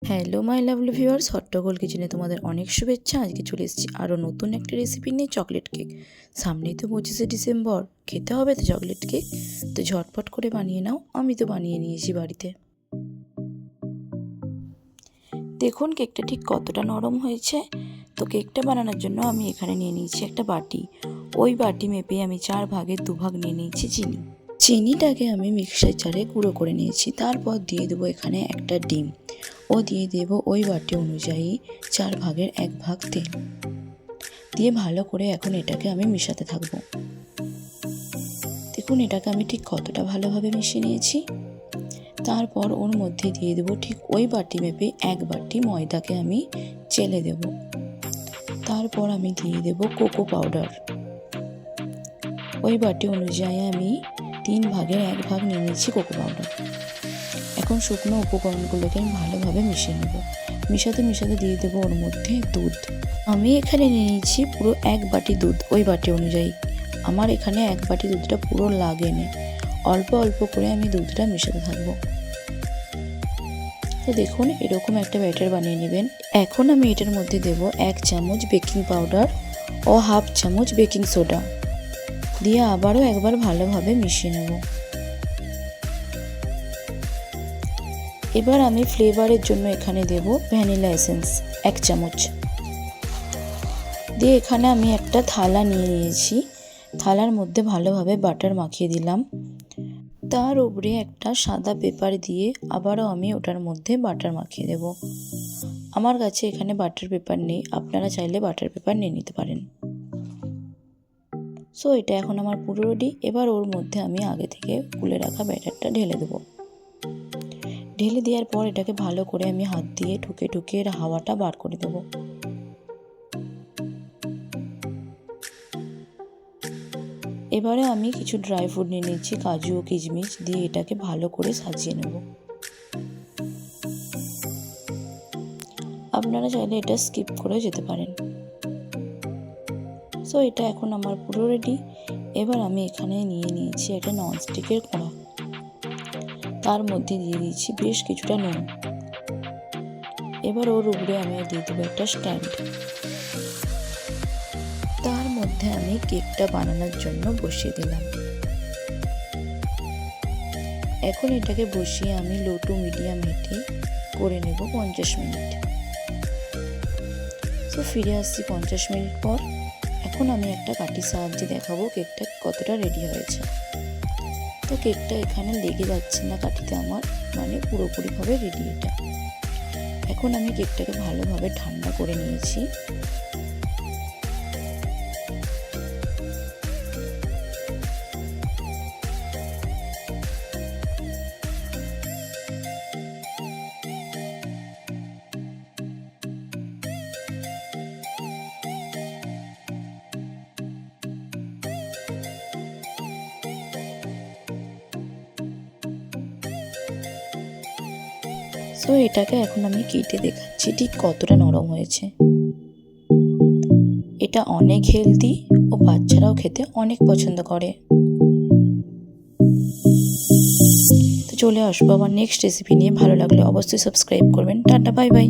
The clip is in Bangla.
হ্যালো মাই লাভলি ভিউয়ার্স, হট্টগোল কিচেনে তোমাদের অনেক শুভেচ্ছা। আজকে চলে এসেছি আরও নতুন একটা রেসিপি নিয়ে, চকলেট কেক। সামনেই তো 25শে ডিসেম্বর, খেতে হবে তো চকলেট কেক। তো ঝটপট করে বানিয়ে নাও। আমি তো বানিয়ে নিয়েছি বাড়িতে। দেখুন কেকটা ঠিক কতটা নরম হয়েছে। তো কেকটা বানানোর জন্য আমি এখানে নিয়ে নিয়েছি একটা বাটি। ওই বাটি মেপে আমি 4 ভাগের 2 ভাগ নিয়ে নিয়েছি চিনি। চিনিটাকে আমি মিক্সার জারে গুঁড়ো করে নিয়েছি। তারপর দিয়ে দেবো এখানে একটা ডিম ও দিয়ে দেব ওই বাটি অনুযায়ী 4 ভাগের 1 ভাগ তেল দিয়ে ভালো করে এখন এটাকে আমি মেশাতে থাকবো। দেখুন এটাকে আমি ঠিক কতটা ভালোভাবে মিশিয়ে নিয়েছি। তারপর ওর মধ্যে দিয়ে দেবো ঠিক ওই বাটি মেপে 1 বাটি ময়দাকে আমি চেলে দেব। তারপর আমি দিয়ে দেব কোকো পাউডার। ওই বাটি অনুযায়ী আমি 3 ভাগের 1 ভাগ নিয়ে নিয়েছি কোকো পাউডার। এখন শুকনো উপকরণগুলোকে আমি ভালোভাবে মিশিয়ে নেব। মিশাতে মিশাতে দিয়ে দেবো ওর মধ্যে দুধ। আমি এখানে নিয়ে নিয়েছি পুরো 1 বাটি দুধ। ওই বাটি অনুযায়ী আমার এখানে 1 বাটি দুধটা পুরো লাগেনি, অল্প অল্প করে আমি দুধটা মেশাতে থাকবো। তো দেখুন এরকম একটা ব্যাটার বানিয়ে নেবেন। এখন আমি এটার মধ্যে দেব 1 চামচ বেকিং পাউডার ও হাফ চামচ বেকিং সোডা দিয়ে আবারও একবার ভালোভাবে মিশিয়ে নেব। এবার আমি ফ্লেভারের জন্য এখানে দেব ভ্যানিলা এসেন্স 1 চামচ দিয়ে এখানে আমি একটা থালা নিয়ে নিয়েছি। থালার মধ্যে ভালোভাবে বাটার মাখিয়ে দিলাম। তার উপরে একটা সাদা পেপার দিয়ে আবারও আমি ওটার মধ্যে বাটার মাখিয়ে দেব। আমার কাছে এখানে বাটার পেপার নেই, আপনারা চাইলে বাটার পেপার নিয়ে নিতে পারেন। সো এটা এখন আমার পুরো রেডি। এবার ওর মধ্যে আমি আগে থেকে গুলে রাখা ব্যাটারটা ঢেলে দেবো। ঢেলে দেওয়ার পর এটাকে ভালো করে আমি হাত দিয়ে ঠুকে ঠুকে এর হাওয়াটা বার করে দেবো। এবারে আমি কিছু ড্রাই ফ্রুট নিয়ে নিচ্ছি, কাজু ও কিশমিশ দিয়ে এটাকে ভালো করে সাজিয়ে নেব। আপনারা চাইলে এটা স্কিপ করে যেতে পারেন। সো এটা এখন আমার পুরো রেডি। এবার আমি এখানে নিয়ে নিয়েছি একটা ননস্টিকের কড়া। তার মধ্যে দিয়ে দিয়েছি বেশ কিছুটা নুন। এবার ওর উপরে আমি দিয়ে দেবো একটা স্ট্যান্ড। তার মধ্যে আমি কেকটা বানানোর জন্য বসিয়ে দিলাম। এখন এটাকে বসিয়ে আমি লো টু মিডিয়াম হিটে করে নেব 50 মিনিট। তো ফিরে আসছি 50 মিনিট পর। এখন আমি একটা কাঠির সাহায্যে দেখাবো কেকটা কতটা রেডি হয়েছে। তো কেকটা এখানে লেগে যাচ্ছে না কাঠিতে আমার, মানে পুরোপুরিভাবে রেডি এটা। এখন আমি কেকটাকে ভালোভাবে ঠান্ডা করে নিয়েছি। সো এটাকে এখন আমি কেটে দেখাচ্ছি ঠিক কতটা নরম হয়েছে। এটা অনেক হেলদি ও বাচ্চারাও খেতে অনেক পছন্দ করে। তো চলে আসবো আবার নেক্সট রেসিপি নিয়ে। ভালো লাগলে অবশ্যই সাবস্ক্রাইব করবেন। Tata, bye bye.